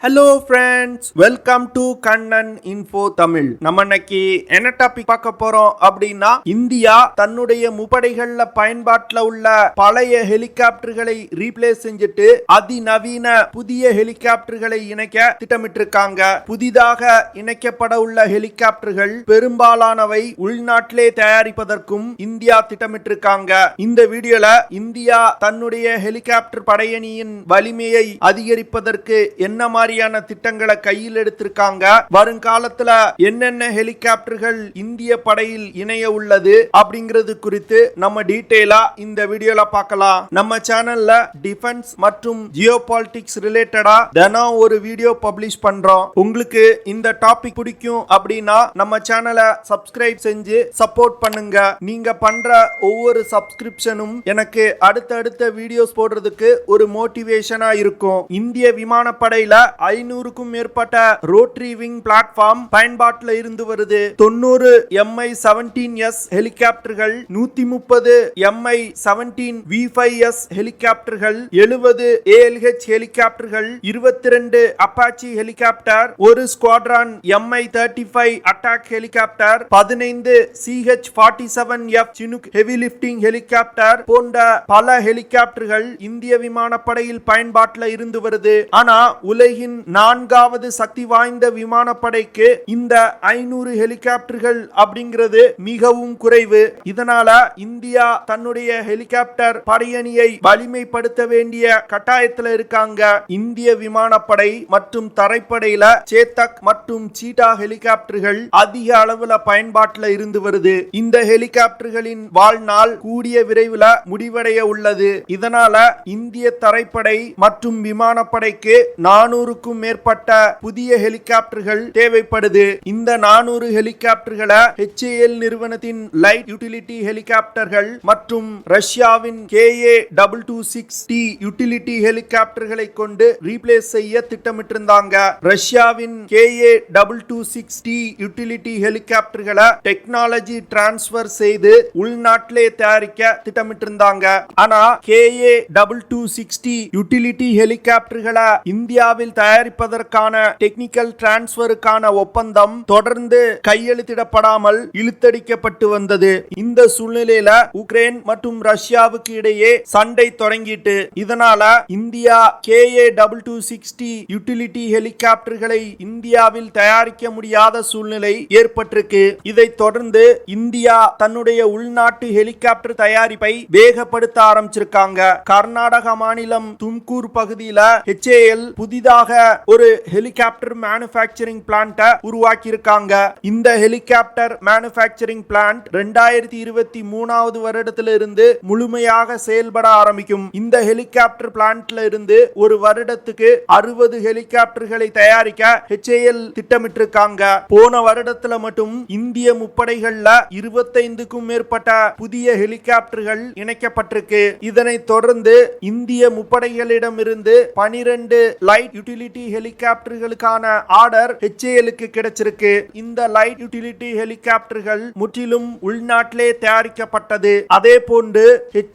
Hello friends, welcome to Kannan info Tamil. நம்ம இன்னைக்கு என்ன டாபிக் பார்க்க போறோம் அப்படின்னா, இந்தியா தன்னுடைய முப்படைகள்ல பயன்பாட்டில் உள்ள பழைய ஹெலிகாப்டர்களை ரீப்ளேஸ் செஞ்சுட்டு அதிநவீன புதிய ஹெலிகாப்டர்களை இணைக்க திட்டமிட்டு இருக்காங்க. புதிதாக இணைக்கப்பட உள்ள ஹெலிகாப்டர்கள் பெரும்பாலானவை உள்நாட்டிலே தயாரிப்பதற்கும் இந்தியா திட்டமிட்டு இருக்காங்க. இந்த வீடியோல இந்தியா தன்னுடைய ஹெலிகாப்டர் படையணியின் வலிமையை அதிகரிப்பதற்கு என்ன மாதிரி திட்டங்களை கையில் எடுத்திருக்காங்க, வருங்காலத்துல என்னென்ன ஹெலிகாப்டர்கள் இந்திய படையில் இணைய உள்ளது அப்படிங்கிறது குறித்து நம்ம டீடைலா இந்த வீடியோல பார்க்கலாம். நம்ம சேனல்ல டிஃபென்ஸ் மற்றும் ஜியோ பாலிடிக்ஸ் ரிலேட்டடா தினம் ஒரு வீடியோ பப்ளிஷ் பண்றோம். உங்களுக்கு இந்த டாபிக் பிடிக்கும் அப்படின்னா நம்ம சேனலை சப்ஸ்கிரைப் செஞ்சு சப்போர்ட் பண்ணுங்க. நீங்க பண்ற ஒவ்வொரு சப்ஸ்கிரிப்ஷனும் எனக்கு அடுத்தடுத்த வீடியோஸ் போடுறதுக்கு ஒரு மோட்டிவேஷனா இருக்கும். இந்திய விமானப்படையில 500க்கும் மேற்பட்ட ரோட்டரி விங் பிளாட்ஃபார்ம் பயன்பாட்டில் இருந்து வருது. 90 Mi-17S ஹெலிகாப்டர்கள், 130 Mi-17V5S ஹெலிகாப்டர்கள், 70 ALH ஹெலிகாப்டர்கள், 22 Apache ஹெலிகாப்டர், ஒரு squadron Mi-35 attack helicopter, 15 CH-47F Chinook heavy lifting helicopter போன்ற பல ஹெலிகாப்டர்கள் இந்திய விமானப்படையில் பயன்பாட்டில் இருந்து வருது. ஆனா உலகின் 4வது சக்தி வாய்ந்த விமானப்படைக்கு இந்த 500 ஹெலிகாப்டர்கள் அப்படிங்கிறது மிகவும் குறைவு. இதனால இந்தியா தன்னுடைய ஹெலிகாப்டர் படையணியை வலிமைப்படுத்த வேண்டிய கட்டாயத்தில் இருக்காங்க. இந்திய விமானப்படை மற்றும் தரைப்படையில சேத்தக் மற்றும் சீட்டா ஹெலிகாப்டர்கள் அதிக அளவுல பயன்பாட்டில் இருந்து வருது. இந்த ஹெலிகாப்டர்களின் வாழ்நாள் கூடிய விரைவில் முடிவடைய உள்ளது. இதனால இந்திய தரைப்படை மற்றும் விமானப்படைக்கு 400க்கும் மேற்பட்ட புதிய ஹெலிகாப்டர்கள் தேவைப்படுது. இந்த 400 ஹெலிகாப்டர்களை HAL நிறுவனத்தின் லைட் யூட்டிலிட்டி ஹெலிகாப்டர்கள் மற்றும் ரஷ்யாவின் KA-226T யூட்டிலிட்டி ஹெலிகாப்டர்களை கொண்டு ரீப்ளேஸ் செய்ய திட்டமிட்டிருந்தாங்க. ரஷ்யாவின் KA-226T யூட்டிலிட்டி ஹெலிகாப்டர்களை டெக்னாலஜி டிரான்ஸ்பர் செய்து உள்நாட்டிலே தயாரிக்க திட்டமிட்டிருந்தாங்க. ஆனா KA-226T யூட்டிலிட்டி ஹெலிகாப்டர்களை இந்தியாவில் தயாரிப்பதற்கான டெக்னிக்கல் டிரான்ஸ்பருக்கான ஒப்பந்தம் தொடர்ந்து கையெழுத்திடப்படாமல் இழுத்தடிக்கப்பட்டு வந்தது. இந்த சூழ்நிலையில உக்ரைன் மற்றும் ரஷ்யாவுக்கு இடையே சண்டை தொடங்கிட்டு, இதனால இந்தியா KA-226T யூட்டிலிட்டி ஹெலிகாப்டர்களை இந்தியாவில் தயாரிக்க முடியாத சூழ்நிலை ஏற்பட்டிருக்கு. இதைத் தொடர்ந்து இந்தியா தன்னுடைய உள்நாட்டு ஹெலிகாப்டர் தயாரிப்பை வேகப்படுத்த ஆரம்பிச்சிருக்காங்க. கர்நாடக மாநிலம் தும்கூர் பகுதியில் HAL புதிதாக ஒரு ஹெலிகாப்டர் மேனுஃபேக்சரிங் பிளான்ட் உருவாக்கி இருக்காங்க. இந்த ஹெலிகாப்டர் மேனுஃபேக்சரிங் பிளான்ட் 2023வது வருடத்திலிருந்து முழுமையாக செயல்பட ஆரம்பிக்கும். இந்த ஹெலிகாப்டர் பிளான்ட்ல இருந்து ஒரு வருடத்துக்கு 60 ஹெலிகாப்டர்களை தயாரிக்க HAL திட்டமிட்டிருக்காங்க. போன வருடத்துல மட்டும் இந்திய முப்படைகள்ல 25க்கும் மேற்பட்ட புதிய ஹெலிகாப்டர்கள் இணைக்கப்பட்டிருக்கு. இதனைத் தொடர்ந்து இந்திய முப்படைகளிடமிருந்து 12 லைட் யூட்டிலிட்டி ஹெலிகாப்டர்களுக்கான ஆர்டர் HALக்கு கிடைச்சிருக்கு. இந்த லைட் யூட்டிலிட்டி ஹெலிகாப்டர்கள் முற்றிலும் உள்நாட்டிலே தயாரிக்கப்பட்டது. அதே போன்று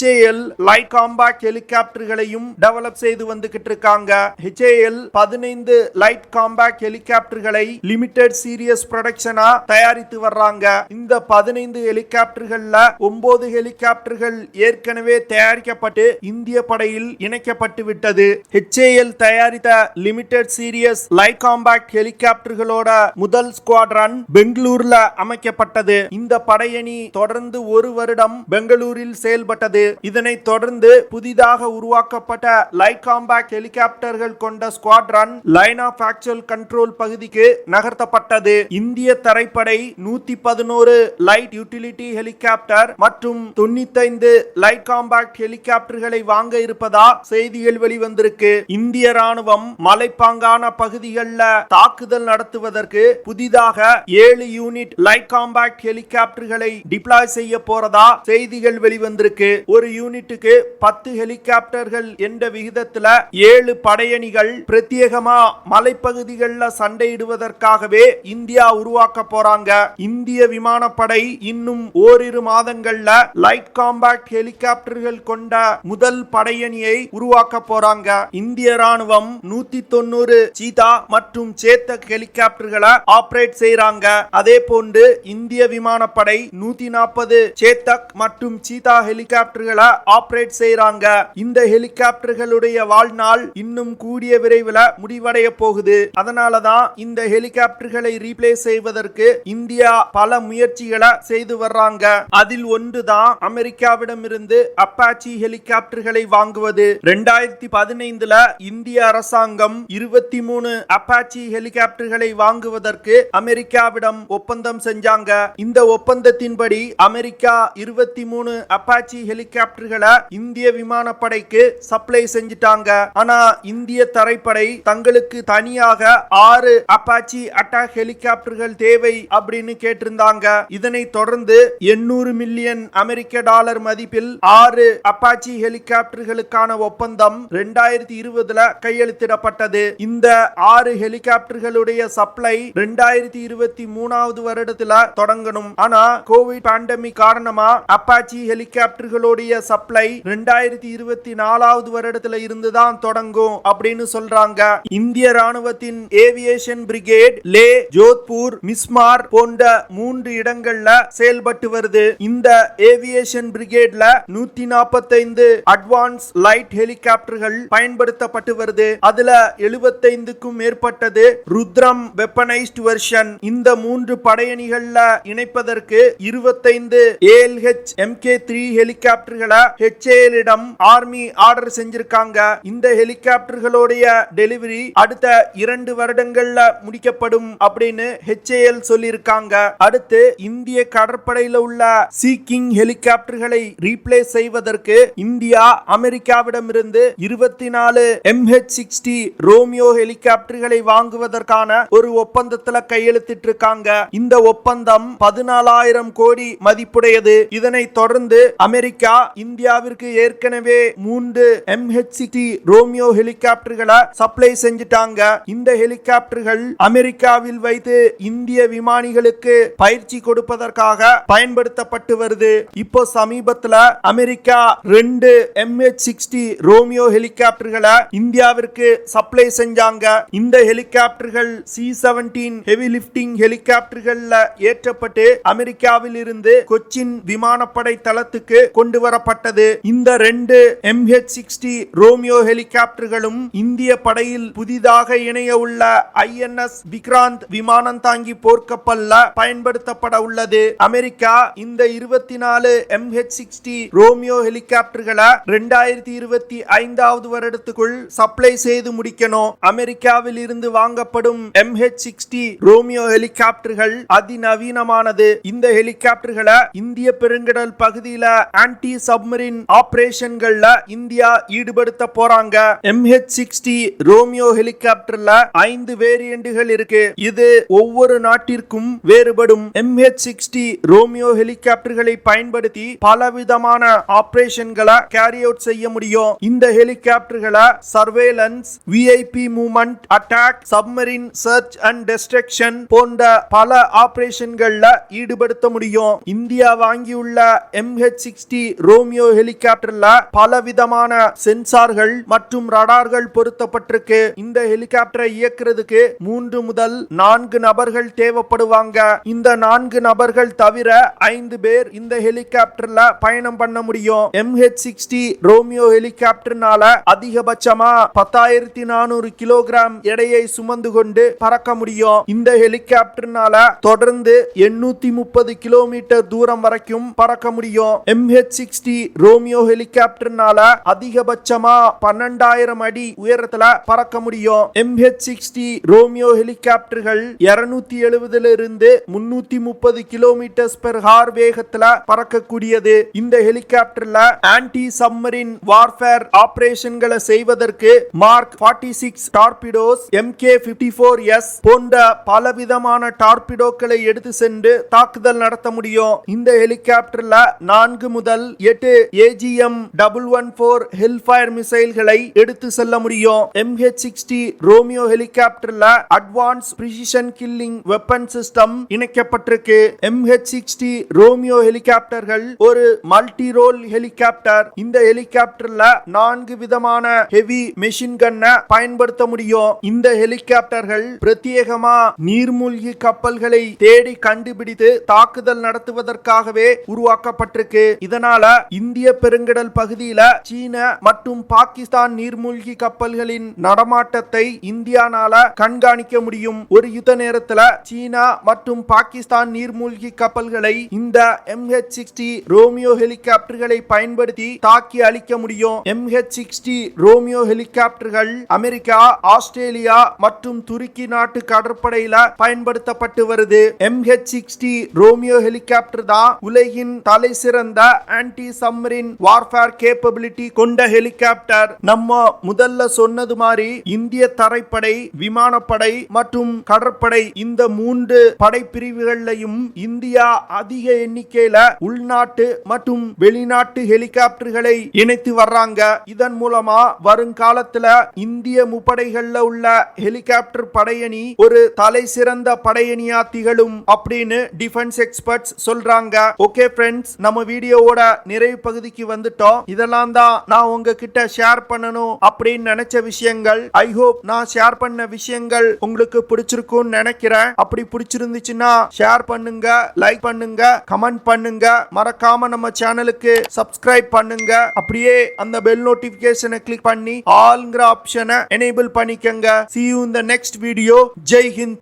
HAL லைட் காம்பாக்ட் ஹெலிகாப்டர்களையும் டெவலப் செய்து வந்துகிட்டு இருக்காங்க. HAL 15 லைட் காம்பாக்ட் ஹெலிகாப்டர்களை லிமிடெட் சீரியஸ் ப்ரொடக்ஷனா தயாரித்து வர்றாங்க. இந்த 15 ஹெலிகாப்டர்கள்ல 9 ஹெலிகாப்டர்கள் ஏற்கனவே தயாரிக்கப்பட்டு இந்திய படையில் இணைக்கப்பட்டு விட்டது. HAL தயாரித்த லிமிடெட் சீரியஸ் லைட் காம்பாக்ட் ஹெலிகாப்டர்களோட முதல் ஸ்குவாட்ரான் பெங்களூர்ல அமைக்கப்பட்டது. இந்த படையணி தொடர்ந்து ஒரு வருடம் பெங்களூரில் செயல்பட்டது. இதனைத் தொடர்ந்து புதிதாக உருவாக்கப்பட்ட லைட் காம்பாக்ட் ஹெலிகாப்டர்கள் கொண்ட squadron line of actual control பகுதிக்கு நகர்த்தப்பட்டது. இந்திய தரைப்படை 111 லைட் யூட்டிலிட்டி ஹெலிகாப்டர் மற்றும் 95 லைட் காம்பாக்ட் ஹெலிகாப்டர்களை வாங்க இருப்பதா செய்திகள் வெளிவந்திருக்கு. இந்திய ராணுவம் மலைப்பாங்கான பகுதிகளில் தாக்குதல் நடத்துவதற்கு புதிதாக 7 யூனிட் லைட் காம்பாக்ட் ஹெலிகாப்டர்களை டிப்ளாய் செய்ய போறதா செய்திகள் வெளிவந்திருக்கு. ஒரு யூனிட்டுக்கு 10 ஹெலிகாப்டர்கள் என்ற விகிதத்தில் 7 படையணிகள் பிரத்யேகமா மலைப்பகுதிகளில் சண்டையிடுவதற்காகவே இந்தியா உருவாக்க போறாங்க. இந்திய விமானப்படை இன்னும் ஓரிரு மாதங்கள்ல லைட் காம்பாக்ட் ஹெலிகாப்டர்கள் கொண்ட முதல் படையணியை உருவாக்க போறாங்க. இந்திய ராணுவம் 190 190 சீதா மற்றும் சேத்தக் ஹெலிகாப்டர்களை ஆபரேட் செய்றாங்க. அதே போன்று இந்திய விமானப்படை 140 சேத்தக் மற்றும் சீதா ஹெலிகாப்டர்களை ஆபரேட் செய்றாங்க. இந்த ஹெலிகாப்டர்களுடைய வாழ்நாள் இன்னும் கூடிய விரைவில் முடிவடைய போகுது. அதனாலதான் இந்த ஹெலிகாப்டர்களை ரீப்ளேஸ் செய்வதற்கு இந்தியா பல முயற்சிகளை செய்து வர்றாங்க. அதில் ஒன்றுதான் அமெரிக்காவிடமிருந்து அப்பாச்சி ஹெலிகாப்டர்களை வாங்குவது. 2015 இந்திய அரசாங்கம் 23 அப்பாச்சி ஹெலிகாப்டர்களை வாங்குவதற்கு அமெரிக்காவிடம் ஒப்பந்தம் செஞ்சாங்க. இந்த ஒப்பந்தத்தின்படி அமெரிக்கா 23 அப்பாச்சி ஹெலிகாப்டர்களை இந்திய விமானப்படைக்கு சப்ளை செஞ்சிட்டாங்க. ஆனா இந்திய தரைப்படை தங்களுக்கு தனியாக 6 அப்பாச்சி அட்டாக் ஹெலிகாப்டர்கள் தேவை அப்படின்னு கேட்டிருந்தாங்க. இதனை தொடர்ந்து 800 மில்லியன் அமெரிக்க டாலர் மதிப்பில் 6 அப்பாச்சி ஹெலிகாப்டர்களுக்கான ஒப்பந்தம் 2020 கையெழுத்திடப்பட்டது. இந்த 6 ஹெலிகாப்டர்களுடைய சப்ளை 2023 வருடத்துல தொடங்கணும். ஆனா கோவிட் பேண்டமிக் காரணமா அப்பாச்சி ஹெலிகாப்டர்களுடைய சப்ளை 2024 வருடத்துல இருந்துதான் தொடங்கும் அப்படின்னு சொல்றாங்க. இந்திய ராணுவத்தின் ஏவியேஷன் பிரிகேட் லே, ஜோத்பூர், மிஸ்மார் போன்ற 3 இடங்கள்ல செயல்பட்டு வருது. இந்த ஏவியேஷன் பிரிகேட்ல 145 அட்வான்ஸ் லைட் ஹெலிகாப்டர்கள் பயன்படுத்தப்பட்டு வருது. அதுல 75க்கும் மேற்பட்டது ருத்ரம் வெப்பனைஸ்ட் வெர்ஷன். இந்த 3 படையணிகள்ல இணைப்பதற்கு 25 ALH MK3 ஹெலிகாப்டர்களை HAL இடம் ஆர்மி ஆர்டர் செஞ்சிருக்காங்க. இந்த ஹெலிகாப்டர்களுடைய டெலிவரி அடுத்த 2 வருடங்கள்ல முடிக்கப்படும் அப்படின்னு HAL சொல்லியிருக்காங்க. அடுத்து இந்திய கடற்படையில உள்ள சீக்கிங் ஹெலிகாப்டர்களை ரீப்ளேஸ் செய்வதற்கு இந்தியா அமெரிக்காவிடமிருந்து 24 MH-60 ரோமியோ ஹெலிகாப்டர்களை வாங்குவதற்கான ஒரு ஒப்பந்தத்துல கையெழுத்திட்டு இருக்காங்க. இந்த ஒப்பந்தம் 14,000 கோடி மதிப்புடையது. இதனை தொடர்ந்து அமெரிக்கா இந்தியாவிற்கு ஏற்கனவே 3 MH-60 ரோமியோ ஹெலிகாப்டர்களை சப்ளை செஞ்சிட்டாங்க. இந்த ஹெலிகாப்டர்கள் அமெரிக்காவில் வைத்து இந்திய விமானிகளுக்கு பயிற்சி கொடுப்பதற்காக பயன்படுத்தப்பட்டு வருது. இப்போ சமீபத்துல அமெரிக்கா 2 MH-60 ரோமியோ ஹெலிகாப்டர்களை இந்தியாவிற்கு சப்ளை செஞ்சாங்க. இந்த ஹெலிகாப்டர்கள் C-17 ஹெவி லிப்டிங் ஹெலிகாப்டர்கள்ல ஏற்றப்பட்டு அமெரிக்காவில் இருந்து கொச்சின் விமானப்படை தளத்துக்கு கொண்டு வரப்பட்டது. இந்த 2 MH-60 ரோமியோ ஹெலிகாப்டர்களும் இந்திய படையில் புதிதாக இணைய உள்ள INS விக்ராந்த் விமானம் தாங்கி போர்க்கப்பல்ல பயன்படுத்தப்பட உள்ளது. அமெரிக்கா இந்த 24 MH-60 ரோமியோ ஹெலிகாப்டர்களை 2025 வருடத்துக்குள் சப்ளை செய்து முடிக்கணும். அமெரிக்காவில் இருந்து வாங்கப்படும் MH-60 ரோமியோ ஹெலிகாப்டர்கள் அதிநவீனமானது. இந்த ஹெலிகாப்டர்களை இந்திய பெருங்கடல் பகுதியில ஆன்டி-சப்மரின் ஆபரேஷன்கள்ல இந்தியா ஈடுபடுத்த போறாங்க. MH-60 ரோமியோ ஹெலிகாப்டர்ல 5 வேரியன்ட்கள் இருக்கு. இது ஒவ்வொரு நாட்டிற்கும் வேறுபடும். MH-60 ரோமியோ ஹெலிகாப்டர்களை பயன்படுத்தி பலவிதமான ஆபரேஷன்களை கேரி அவுட் செய்ய முடியும். இந்த ஹெலிகாப்டர்களை surveillance, VIP movement, attack, submarine search and destruction போன்ற பல ஆபரேஷன்கள்ல ஈடுபடுத்த முடியும். இந்தியா வாங்கியுள்ள MH-60 ரோமியோ ஹெலிகாப்டர்ல பலவிதமான சென்சார்கள் மற்றும் ரடார்கள் பொருத்தப்பட்டிருக்கு. இந்த ஹெலிகாப்டரை இயக்குறதுக்கு 3 முதல் 4 நபர்கள் தேவைப்படுவாங்க. இந்த 4 நபர்கள் தவிர 5 பேர் இந்த ஹெலிகாப்டர்ல பயணம் பண்ண முடியும். MH-60 ரோமியோ ஹெலிகாப்டர்னால அதிகபட்சமா 10,400 கிலோகிராம் எடையை சுமந்து கொண்டு பறக்க முடியும். இந்த ஹெலிகாப்டர்னால தொடர்ந்து 830 கிலோமீட்டர் தூரம் வரைக்கும் பறக்க முடியும். MH-60 ரோமியோ ஹெலிகாப்டர்னால அதிகபட்சமா 12,000 அடி உயரத்துல பறக்க முடியும். MH-60 ரோமியோ ஹெலிகாப்டர்கள் 270 இருந்து 330 கிலோமீட்டர் பெர் ஹார் வேகத்துல பறக்கக்கூடியது. இந்த ஹெலிகாப்டர்ல ஆன்டி சப்மரின் வார்ஃபேர் ஆபரேஷன்களை செய்வதற்கு மார்க் 46 டார்பிடோஸ், MK54S போன்ற பலவிதமான டார்பிடோக்களை எடுத்து சென்று தாக்குதல் நடத்த முடியும். இந்த ஹெலிகாப்டர்ல 4 முதல் 8 AGM-114 ஹெல்ஃபயர் மிசைல்களை எடுத்து செல்ல முடியும். MH-60 ரோமியோ ஹெலிகாப்டர்ல advance precision killing weapon system இணைக்கப்பட்டிருக்கு. MH-60 ரோமியோ ஹெலிகாப்டர்கள் ஒரு மல்டி ரோல் ஹெலிகாப்டர். இந்த ஹெலிகாப்டர்ல 4 விதமான ஹெவி மெஷின் கன்னை பயன்படுத்த முடியும். இந்த ஹெலிகாப்டர்கள் பிரத்யேகமா நீர்மூழ்கி கப்பல்களை தேடி கண்டுபிடித்து தாக்குதல் நடத்துவதற்காகவே உருவாக்கப்பட்டிருக்கு. இதனால இந்திய பெருங்கடல் பகுதியில சீன மற்றும் பாகிஸ்தான் நீர்மூழ்கி கப்பல்களின் நடமாட்டத்தை இந்தியானால கண்காணிக்க முடியும். ஒரு யுத்த நேரத்துல சீனா மற்றும் பாகிஸ்தான் நீர்மூழ்கி கப்பல்களை இந்த MH-60 ரோமியோ ஹெலிகாப்டர்களை பயன்படுத்தி தாக்கி அழிக்க முடியும். MH-60 ரோமியோ ஹெலிகாப்டர்கள் அமெரிக்கா, ஆஸ்திரேலியா மற்றும் துருக்கி நாட்டு கடற்படையில பயன்படுத்தப்பட்டு வருது. MH-60 ரோமியோ ஹெலிகாப்டர் தான் உலகின் தலை சிறந்த anti-submarine warfare capability கொண்ட ஹெலிகாப்டர். நம்ம முதல்ல சொன்னது மாதிரி இந்திய தரைப்படை, விமானப்படை மற்றும் கடற்படை இந்த 3 படைப்பிரிவுகளையும் இந்தியா அதிக எண்ணிக்கையில உள்நாட்டு மற்றும் வெளிநாட்டு ஹெலிகாப்டர்களை இணைத்து வர்றாங்க. இதன் மூலமா வருங்காலத்துல இந்திய முப்படைகள்ல உள்ள ஹெலிகாப்டர் படையணி ஒரு தலை சிறந்த படையணியா திகழும் அப்படின்னு டிஃபென்ஸ் எக்ஸ்பர்ட்ஸ் சொல்றாங்க. ஓகே ஃப்ரெண்ட்ஸ், நம்ம வீடியோவோட நிறைவு பகுதிக்கு வந்துட்டோம். இதெல்லாம் தான் நான் உங்ககிட்ட ஷேர் பண்ணணும் அப்படின்னு நினைச்ச விஷயங்கள். ஐ ஹோப் நான் ஷேர் பண்ண விஷயங்கள் உங்களுக்கு பிடிச்சிருக்கும்னு நினைக்கிறேன். அப்படி பிடிச்சிருந்துச்சுன்னா ஷேர் பண்ணுங்க, லைக் பண்ணுங்க, கமெண்ட் பண்ணுங்க. மறக்காம நம்ம சேனலுக்கு சப்ஸ்கிரைப் பண்ணுங்க. அப்படியே அந்த பெல் நோட்டிபிகேஷனை கிளிக் பண்ணி ஆல்ங்கிற ஆப்ஷனை எனேபிள் பண்ணிக்கங்க. See you in the next video. Jai Hind.